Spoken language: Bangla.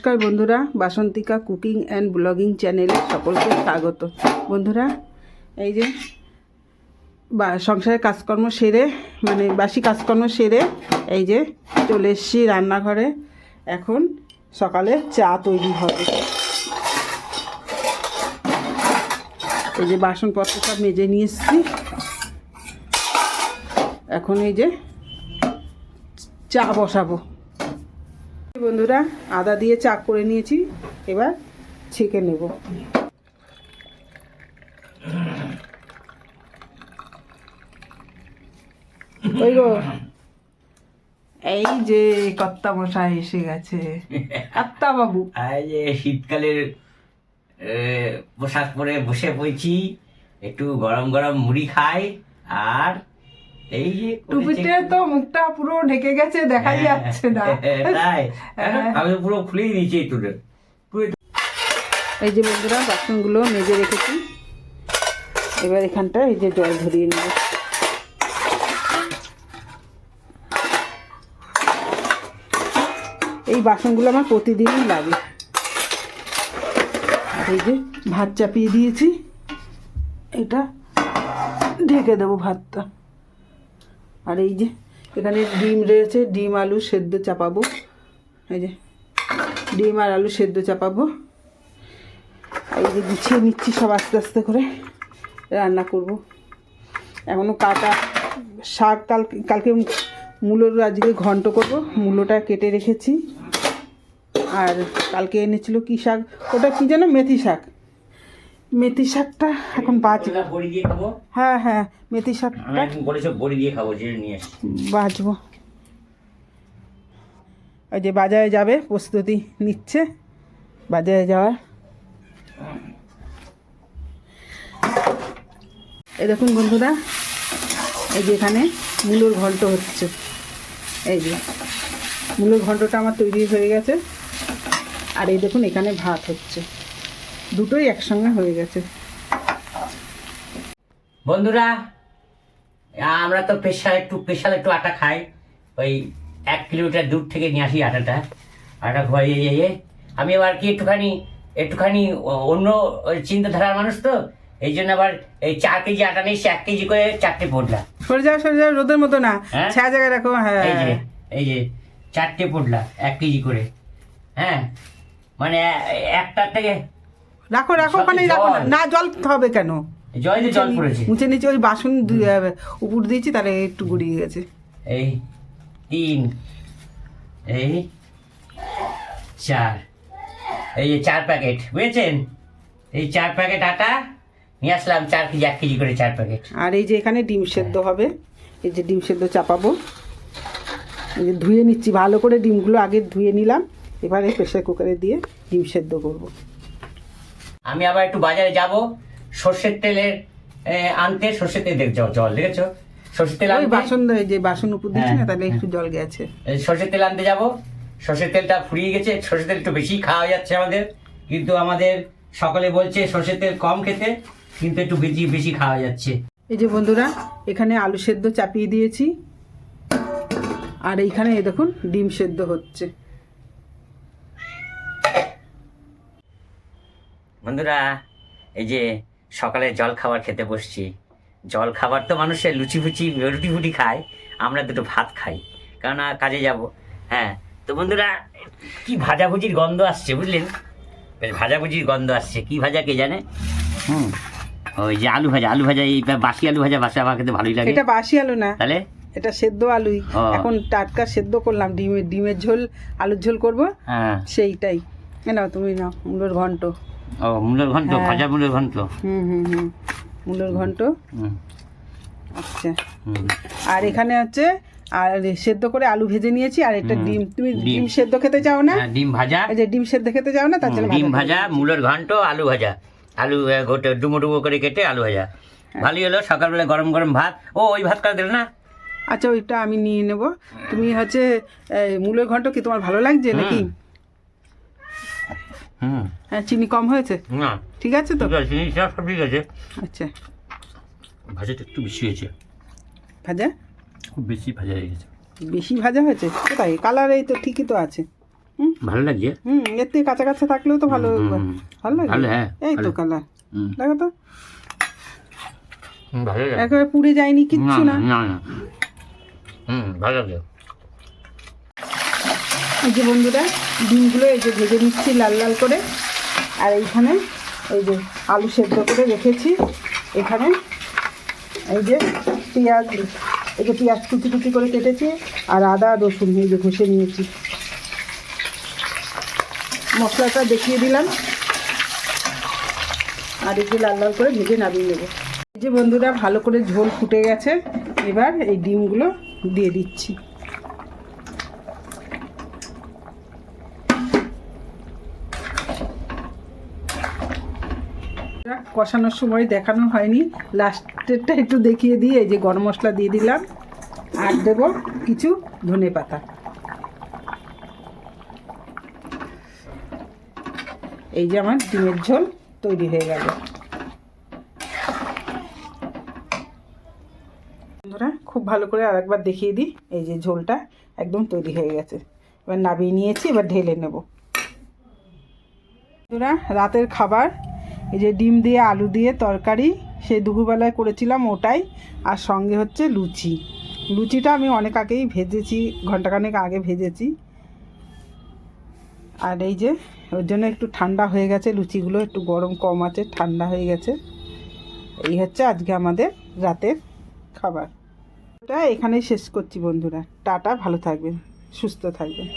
নমস্কার বন্ধুরা, বাসন্তিকা কুকিং অ্যান্ড ব্লগিং চ্যানেলে সকলকে স্বাগত। বন্ধুরা, এই যে সংসারের কাজকর্ম সেরে বাসি কাজকর্ম সেরে এই যে চলে এসেছি রান্নাঘরে। এখন সকালে চা তৈরি হবে। এই যে বাসনপত্র সব মেজে নিয়ে এসেছি। এখন এই যে চা বসাবো। বন্ধুরা, আদা দিয়ে চা করে নিয়েছি, এবার ছেঁকে নেব। ওই গো, এই যে কর্তা মশাই এসে গেছে। কর্তা বাবু, এই যে শীতকালের পোশাক পরে বসে পড়েছি, একটু গরম গরম মুড়ি খাই। আর এই যে টুপিতে তো মুখটা পুরো ঢেকে গেছে, দেখাই যাচ্ছে না। তাই আমি পুরো খুলেই দিয়েছি একটু। এই যে বন্ধুরা, বাসনগুলো মেজে রেখেছি। এবার এখানটা এই যে জল ধরিয়ে নেব। এই বাসনগুলো আমার প্রতিদিনই লাগে। আর এই যে ভাত চাপিয়ে দিয়েছি, এটা ঢেকে দেবো ভাতটা। আর এই যে এখানে ডিম রয়েছে, ডিম আলু সেদ্ধ চাপাবো। এই যে ডিম আর আলু সেদ্ধ চাপাবো। এই যে গুছিয়ে নিচ্ছি সব আস্তে আস্তে করে, রান্না করব। এখনও কাটা শাক, কালকে মূলোর আজকে ঘন্ট করব। মূলোটা কেটে রেখেছি। আর কালকে এনেছিল কি শাক, ওটা কি যেন, মেথি শাক। মেথি শাকটা এখন বাজবো। বড়ি দিয়ে খাবো। হ্যাঁ হ্যাঁ, মেথি শাকটা বলেছো বড়ি দিয়ে খাবো, জিরে নিয়ে বাজবো। ওই যে বাজারে যাবে, প্রস্তুতি নিচ্ছে বাজারে যাওয়ার। এই দেখুন বন্ধুরা, এই যে এখানে মূলোর ঘন্ট হচ্ছে। এই যে মূলোর ঘন্টটা আমার তৈরি হয়ে গেছে। আর এই দেখুন এখানে ভাত হচ্ছে, দুটোই একসঙ্গে হয়ে গেছে। বন্ধুরা, আমরা তো স্পেশাল একটু আটা খাই। ওই 1 কিলোমিটার দূর থেকে নিয়ে আসি আটা খোয়াইয়ে। আমি আবার কি একটুখানি অন্য চিন্তাধারার মানুষ, তো এই জন্য আবার এই 4 কেজি আটা নিয়ে 1 কেজি করে 4টে পোডলা। সরে যাও, রোদের মতো না, ছায়া জায়গায় রাখো। হ্যাঁ, এই যে 4টে পোডলা 1 কেজি করে। হ্যাঁ, মানে একটা থেকে রাখো ওখানেই রাখো না। জল হবে কেন? জল পড়েছে মুছে নিচে, ওই বাসন উপর দিয়েছি, তাহলে একটু গড়িয়ে গেছে। এই 3, এই 4, এই যে 4 প্যাকেট, বুঝেছেন? এই 4 প্যাকেট আটা নিয়ে আসলাম, 4 কেজি 1 কেজি করে 4 প্যাকেট। আর এই যে এখানে ডিম সেদ্ধ হবে। এই যে ডিম সেদ্ধ চাপাবো। এই যে ধুয়ে নিচ্ছি ভালো করে, ডিমগুলো আগে ধুয়ে নিলাম। এবারে প্রেসার কুকারে দিয়ে ডিম সেদ্ধ করব। আমি আবার একটু বাজারে যাব, সর্ষের তেলের আনতে। সর্ষের তেল জল দেখেছো? সর্ষের তেল ওই আনতে, এই যে বাসন উপর দিচ্ছি না, তাহলে একটু জল গেছে। সর্ষের তেল আনতে যাব। সর্ষের তেলটা ফুরিয়ে গেছে। সর্ষের তেল একটু বেশি খাওয়া যাচ্ছে আমাদের, কিন্তু আমাদের সকলে বলছে সর্ষের তেল কম খেতে, কিন্তু একটু বেশি খাওয়া যাচ্ছে। এই যে বন্ধুরা, এখানে আলু সেদ্ধ চাপিয়ে দিয়েছি। আর এইখানে এই দেখুন ডিম সেদ্ধ হচ্ছে। বন্ধুরা, এই যে সকালে জল খাবার খেতে বসছি। জল খাবার তো মানুষের রুটি ফুটি খায়, আমরা দুটো ভাত খাই, কারণ কাজে যাব। হ্যাঁ, তো বন্ধুরা, কি ভাজাভুজির গন্ধ আসছে, বুঝলেন? বেশ ভাজাভুজির গন্ধ আসছে। কি ভাজা কে জানে? ওই যে আলু ভাজা। এই বাসি আলু ভাজা, আমার খেতে ভালোই লাগে। এটা বাসি আলু না, তাহলে এটা সেদ্ধ আলুই। এখন টাটকা সেদ্ধ করলাম, ডিমের ঝোল, আলুর ঝোল করবো। হ্যাঁ, সেইটাই। নাও, তুমি নাও মূলোর ঘন্ট। ও, মূলোর ঘন্ট, ভাজা মূলোর ঘন্ট। মূলোর ঘন্ট। আচ্ছা, আর এখানে হচ্ছে, আর সেদ্ধ করে আলু ভেজে নিয়েছি। আর একটা ডিম। তুমি ডিম সেদ্ধ খেতে চাও না? ডিম ভাজা। এই যে ডিম সেদ্ধ খেতে চাও না, তার জন্য ডিম ভাজা, মূলোর ঘন্ট, আলু ভাজা। আলু ডুমো করে কেটে আলু ভাজা। ভালোই হলো। সকালবেলা গরম গরম ভাত। ওই ভাত কাটা দিল না? আচ্ছা, ওইটা আমি নিয়ে নেব। তুমি হচ্ছে মূলের ঘন্ট কি তোমার ভালো লাগছে নাকি? হ্যাঁ, চিনি কম হয়েছে? না, ঠিক আছে তো? চিনি সব ঠিক আছে। আচ্ছা, ভাজাটা একটু বেশি হয়েছে। ভাজা খুব বেশি ভাজা হয়ে গেছে। বেশি ভাজা হয়েছে কোথায়? কালার এই তো ঠিকই তো আছে। ভালো লাগছে। এর থেকে কাঁচা কাঁচা থাকলেও তো ভালো ভালো লাগে। ভালো, হ্যাঁ, এই তো ভালো। কালার দেখো তো ভালো লাগে। একেবারে পুড়ে যায়নি কিচ্ছু না। না না, ভালো লাগে। এই যে বন্ধুরা ডিমগুলো এই যে ভেজে নিচ্ছি লাল লাল করে। আর এইখানে এই যে আলু সেদ্ধ করে রেখেছি। এখানে এই যে পেঁয়াজ, এই যে পেঁয়াজ কুচি কুচি করে কেটেছি, আর আদা রসুন এই যে ঘষে নিয়েছি। মশলাটা দেখিয়ে দিলাম, আর এই যে লাল লাল করে ভেজে নামিয়ে নেব। এই যে বন্ধুরা ভালো করে ঝোল ফুটে গেছে, এবার এই ডিমগুলো দিয়ে দিচ্ছি। কষানোর সময় দেখানো হয়নি, লাস্টেরটা একটু দেখিয়ে দিয়ে এই যে গরম মশলা দিয়ে দিলাম, আর দেব কিছু ধনেপাতা। এই যে আমার ডিমের ঝোল তৈরি হয়ে গেল। বন্ধুরা খুব ভালো করে আরেকবার দেখিয়ে দিই, এই যে ঝোলটা একদম তৈরি হয়ে গেছে। এবার নামিয়ে নিয়েছি, এবার ঢেলে নেব। বন্ধুরা রাতের খাবার এই যে ডিম দিয়ে আলু দিয়ে তরকারি, সেই দুপুরবেলায় করেছিলাম ওটাই, আর সঙ্গে হচ্ছে লুচি। লুচিটা আমি অনেক আগেই ভেজেছি, ঘন্টাখানেক আগে ভেজেছি। আর এই যে ওর জন্য একটু ঠান্ডা হয়ে গেছে, লুচিগুলো একটু গরম কম আছে, ঠান্ডা হয়ে গেছে। এই হচ্ছে আজকে আমাদের রাতের খাবার। এটা এখানেই শেষ করছি বন্ধুরা। টাটা, ভালো থাকবেন, সুস্থ থাকবেন।